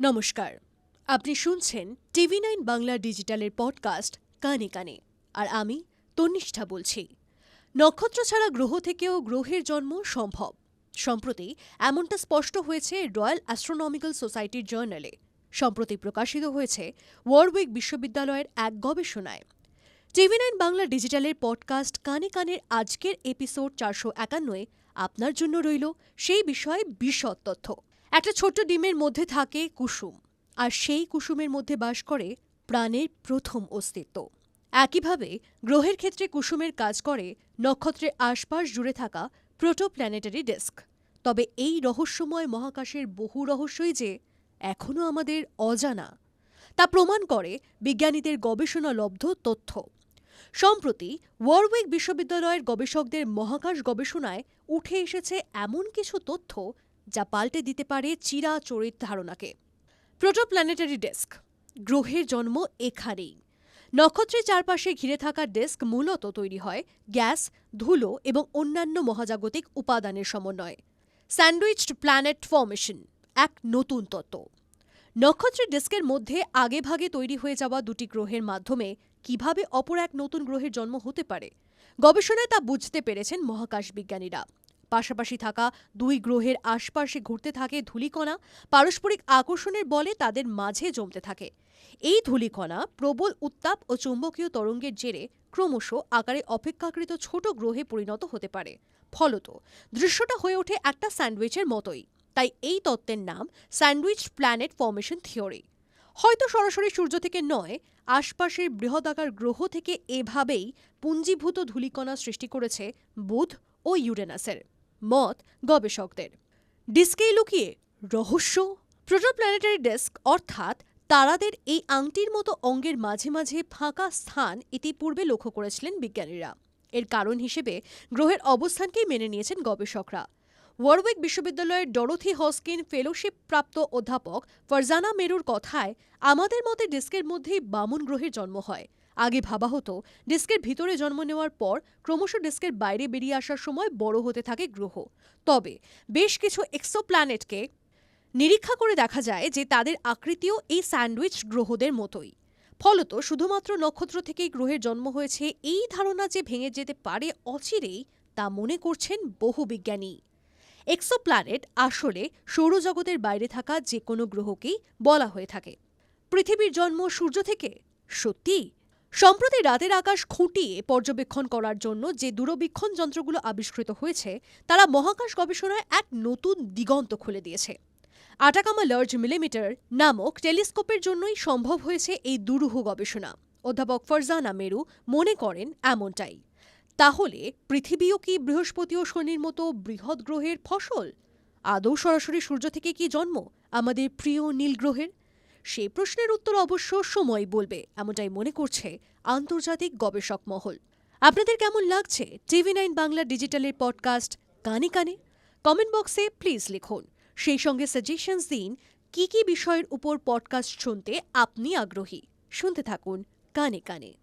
নমস্কার, আপনি শুনছেন TV9 বাংলা ডিজিটালের পডকাস্ট কানে কানে। আর আমি তনিষ্ঠা বলছি। নক্ষত্র ছাড়া গ্রহ থেকেও গ্রহের জন্ম সম্ভব। সম্প্রতি এমনটা স্পষ্ট হয়েছে রয়্যাল অ্যাস্ট্রোনমিক্যাল সোসাইটির জার্নালে। সম্প্রতি প্রকাশিত হয়েছে ওয়ারউইক বিশ্ববিদ্যালয়ের এক গবেষণায়। TV9 বাংলা ডিজিটালের পডকাস্ট কানে কানের আজকের এপিসোড 451 আপনার জন্য রইল সেই বিষয়ে বিশদ তথ্য। একটা ছোট্ট ডিমের মধ্যে থাকে কুসুম, আর সেই কুসুমের মধ্যে বাস করে প্রাণের প্রথম অস্তিত্ব। একইভাবে গ্রহের ক্ষেত্রে কুসুমের কাজ করে নক্ষত্রের আশপাশ জুড়ে থাকা প্রোটোপ্ল্যানেটারি ডিস্ক। তবে এই রহস্যময় মহাকাশের বহু রহস্যই যে এখনও আমাদের অজানা, তা প্রমাণ করে বিজ্ঞানীদের গবেষণালব্ধ তথ্য। সম্প্রতি ওয়ারউইক বিশ্ববিদ্যালয়ের গবেষকদের মহাকাশ গবেষণায় উঠে এসেছে এমন কিছু তথ্য যা পাল্টে দিতে পারে চিরাচরিত ধারণাকে। প্রোটোপ্ল্যানেটারি ডিস্ক, গ্রহের জন্ম এখানেই। নক্ষত্রের চারপাশে ঘিরে থাকা ডিস্ক মূলত তৈরি হয় গ্যাস, ধুলো এবং অন্যান্য মহাজাগতিক উপাদানের সমন্বয়ে। স্যান্ডউইচড প্ল্যানেট ফর্মেশন এক নতুন তত্ত্ব। নক্ষত্রের ডিস্কের মধ্যে আগেভাগে তৈরি হয়ে যাওয়া দুটি গ্রহের মাধ্যমে কিভাবে অপর এক নতুন গ্রহের জন্ম হতে পারে, গবেষণায় তা বুঝতে পেরেছেন মহাকাশ বিজ্ঞানীরা। পাশাপাশি থাকা দুই গ্রহের আশপাশে ঘুরতে থাকে ধূলিকণা, পারস্পরিক আকর্ষণের বলে তাদের মাঝে জমতে থাকে। এই ধূলিকণা প্রবল উত্তাপ ও চুম্বকীয় তরঙ্গের জেরে ক্রমশ আকারে অপেক্ষাকৃত ছোট গ্রহে পরিণত হতে পারে। ফলত দৃশ্যটা হয়ে ওঠে একটা স্যান্ডউইচের মতোই। তাই এই তত্ত্বের নাম স্যান্ডউইচ প্ল্যানেট ফর্মেশন থিওরি। হয়তো সরাসরি সূর্য থেকে নয়, আশপাশের বৃহদাকার গ্রহ থেকে এভাবেই পুঞ্জীভূত ধূলিকণা সৃষ্টি করেছে বুধ ও ইউরেনাসের মত গবেষকদের। ডিস্কেই লুকিয়ে রহস্য। প্রোটোপ্ল্যানেটারি ডিস্ক অর্থাৎ তারাদের এই আংটির মতো অঙ্গের মাঝে মাঝে ফাঁকা স্থান ইতিপূর্বে লক্ষ্য করেছিলেন বিজ্ঞানীরা। এর কারণ হিসেবে গ্রহের অবস্থানকেই মেনে নিয়েছেন গবেষকরা। ওয়ারউইক বিশ্ববিদ্যালয়ের ডরোথি হস্কিন ফেলোশিপ প্রাপ্ত অধ্যাপক ফারজানা মেরুর কথায়, আমাদের মতে ডিস্কের মধ্যেই বামন গ্রহের জন্ম হয়। আগে ভাবা হতো ডিস্কের ভিতরে জন্ম নেওয়ার পর ক্রমশ ডিস্কের বাইরে বেরিয়ে আসার সময় বড় হতে থাকে গ্রহ। তবে বেশ কিছু এক্সোপ্ল্যানেটকে নিরীক্ষা করে দেখা যায় যে তাদের আকৃতিও এই স্যান্ডউইচ গ্রহদের মতোই। ফলত শুধুমাত্র নক্ষত্র থেকেই গ্রহের জন্ম হয়েছে এই ধারণা যে ভেঙে যেতে পারে অচিরেই, তা মনে করছেন বহু বিজ্ঞানী। এক্সোপ্ল্যানেট আসলে সৌরজগতের বাইরে থাকা যে কোনো গ্রহকেই বলা হয়ে থাকে। পৃথিবীর জন্ম সূর্য থেকে? সত্যি? সম্প্রতি রাতের আকাশ খুঁটিয়ে পর্যবেক্ষণ করার জন্য যে দূরবীক্ষণ যন্ত্রগুলো আবিষ্কৃত হয়েছে, তারা মহাকাশ গবেষণায় এক নতুন দিগন্ত খুলে দিয়েছে। আটাকামা লার্জ মিলিমিটার নামক টেলিস্কোপের জন্যই সম্ভব হয়েছে এই দুরূহ গবেষণা। অধ্যাপক ফারজানা মেরু মনে করেন এমনটাই। তাহলে পৃথিবীও কি বৃহস্পতি ও শনির মতো বৃহৎ গ্রহের ফসল? আদৌ সরাসরি সূর্য থেকে কি জন্ম আমাদের প্রিয় নীল গ্রহের? সেই প্রশ্নের উত্তর অবশ্য সময় বলবে, এমনটাই মনে করছে আন্তর্জাতিক গবেষক মহল। আপনাদের কেমন লাগছে TV9 বাংলা ডিজিটালের পডকাস্ট কানে কানে? কমেন্ট বক্সে প্লিজ লিখুন। সেই সঙ্গে সাজেশনস দিন কি কি বিষয়ের উপর পডকাস্ট শুনতে আপনি আগ্রহী। শুনতে থাকুন কানে কানে।